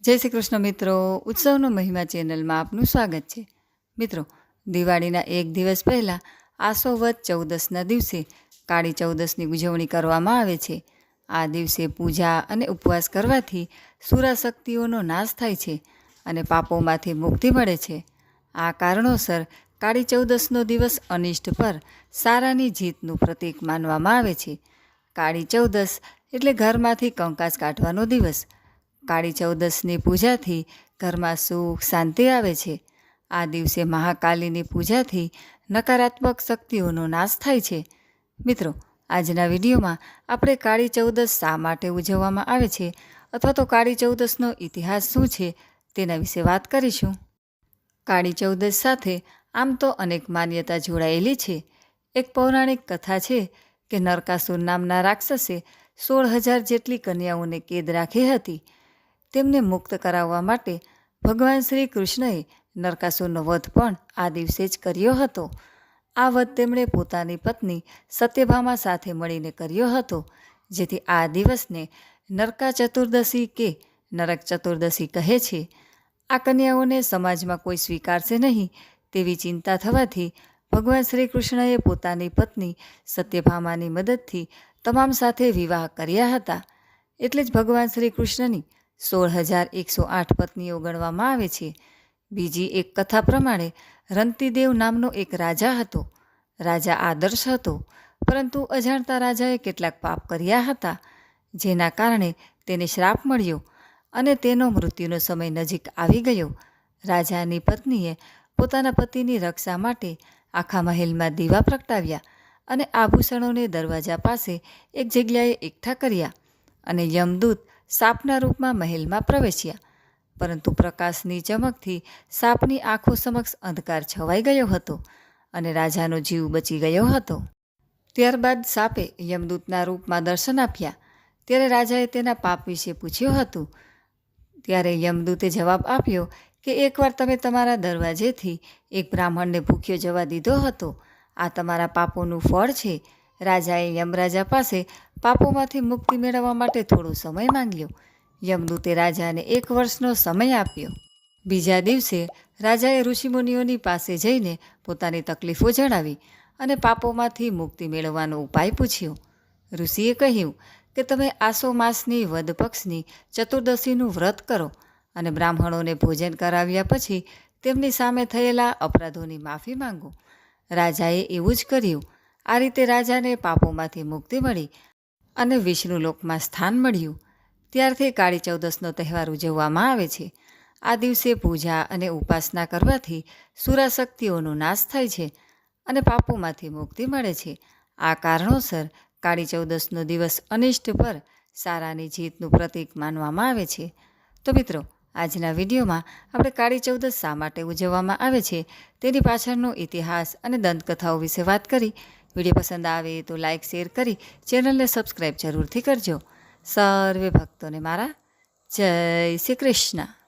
જય શ્રી કૃષ્ણ મિત્રો, ઉત્સવનો મહિમા ચેનલમાં આપનું સ્વાગત છે. મિત્રો, દિવાળીના એક દિવસ પહેલાં આસો વદ ચૌદસના દિવસે કાળી ચૌદસની ઉજવણી કરવામાં આવે છે. આ દિવસે પૂજા અને ઉપવાસ કરવાથી સુરાશક્તિઓનો નાશ થાય છે અને પાપોમાંથી મુક્તિ મળે છે. આ કારણોસર કાળી ચૌદસનો દિવસ અનિષ્ટ પર સારાની જીતનું પ્રતીક માનવામાં આવે છે. કાળી ચૌદસ એટલે ઘરમાંથી કંકાસ કાઢવાનો દિવસ. કાળી ચૌદસની પૂજાથી ઘરમાં સુખ શાંતિ આવે છે. આ દિવસે મહાકાલીની પૂજાથી નકારાત્મક શક્તિઓનો નાશ થાય છે. મિત્રો, આજના વિડીયોમાં આપણે કાળી ચૌદસ શા માટે ઉજવવામાં આવે છે અથવા તો કાળી ચૌદસનો ઇતિહાસ શું છે તેના વિશે વાત કરીશું. કાળી ચૌદસ સાથે આમ તો અનેક માન્યતા જોડાયેલી છે. એક પૌરાણિક કથા છે કે નરકાસુર નામના રાક્ષસે 16,000 જેટલી કન્યાઓને કેદ રાખી હતી. તેમને મુક્ત કરાવવા માટે ભગવાન શ્રી કૃષ્ણએ નરકાસુરનો વધ પણ આ દિવસે જ કર્યો હતો. આ વધ તેમણે પોતાની પત્ની સત્યભામા સાથે મળીને કર્યો હતો, જેથી આ દિવસને નરકા ચતુર્દશી કે નરક ચતુર્દશી કહે છે. આ કન્યાઓને સમાજમાં કોઈ સ્વીકારશે નહીં તેવી ચિંતા થવાથી ભગવાન શ્રી કૃષ્ણએ પોતાની પત્ની સત્યભામાની મદદથી તમામ સાથે વિવાહ કર્યા હતા. એટલે જ ભગવાન શ્રી કૃષ્ણની 16,108 પત્નીઓ ગણવામાં આવે છે. બીજી એક કથા પ્રમાણે રંતિદેવ નામનો એક રાજા હતો. રાજા આદર્શ હતો, પરંતુ અજાણતા રાજાએ કેટલાક પાપ કર્યા હતા, જેના કારણે તેને શ્રાપ મળ્યો અને તેનો મૃત્યુનો સમય નજીક આવી ગયો. રાજાની પત્નીએ પોતાના પતિની રક્ષા માટે આખા મહેલમાં દીવા પ્રગટાવ્યા અને આભૂષણોને દરવાજા પાસે એક જગ્યાએ એકઠા કર્યા અને યમદૂત સાપના રૂપમાં મહેલમાં પ્રવેશ્યા. પરંતુ પ્રકાશની ચમકથી સાપની આંખો સમક્ષ અંધકાર છવાઈ ગયો હતો અને રાજાનો જીવ બચી ગયો હતો. ત્યારબાદ સાપે યમદૂતના રૂપમાં દર્શન આપ્યા. ત્યારે રાજાએ તેના પાપ વિશે પૂછ્યું હતું. ત્યારે યમદૂતે જવાબ આપ્યો કે એકવાર તમે તમારા દરવાજેથી એક બ્રાહ્મણને ભૂખ્યો જવા દીધો હતો. આ તમારા પાપોનું ફળ છે. રાજાએ યમરાજા પાસે પાપોમાંથી મુક્તિ મેળવવા માટે થોડો સમય માંગ્યો. યમદૂતે રાજાને 1 વર્ષનો સમય આપ્યો. બીજા દિવસે રાજાએ ઋષિમુનિઓની પાસે જઈને પોતાની તકલીફો જણાવી અને પાપોમાંથી મુક્તિ મેળવવાનો ઉપાય પૂછ્યો. ઋષિએ કહ્યું કે તમે આસો માસની વદ પક્ષની ચતુર્દશીનું વ્રત કરો અને બ્રાહ્મણોને ભોજન કરાવ્યા પછી તેમની સામે થયેલા અપરાધોની માફી માંગો. રાજાએ એવું જ કર્યું. આ રીતે રાજાને પાપોમાંથી મુક્તિ મળી અને વિષ્ણુલોકમાં સ્થાન મળ્યું. ત્યારથી કાળી ચૌદસનો તહેવાર ઉજવવામાં આવે છે. આ દિવસે પૂજા અને ઉપાસના કરવાથી સુરાશક્તિઓનો નાશ થાય છે અને પાપોમાંથી મુક્તિ મળે છે. આ કારણોસર કાળી ચૌદસનો દિવસ અનિષ્ટ પર સારાની જીતનું પ્રતીક માનવામાં આવે છે. તો મિત્રો, આજના વિડીયોમાં આપણે કાળી ચૌદસ શા માટે ઉજવવામાં આવે છે તેની પાછળનો ઇતિહાસ અને દંતકથાઓ વિશે વાત કરી. વિડીયો પસંદ આવે તો લાઇક શેર કરી ચેનલને સબસ્ક્રાઈબ જરૂરથી કરજો. સર્વે ભક્તોને મારા જય શ્રી કૃષ્ણ.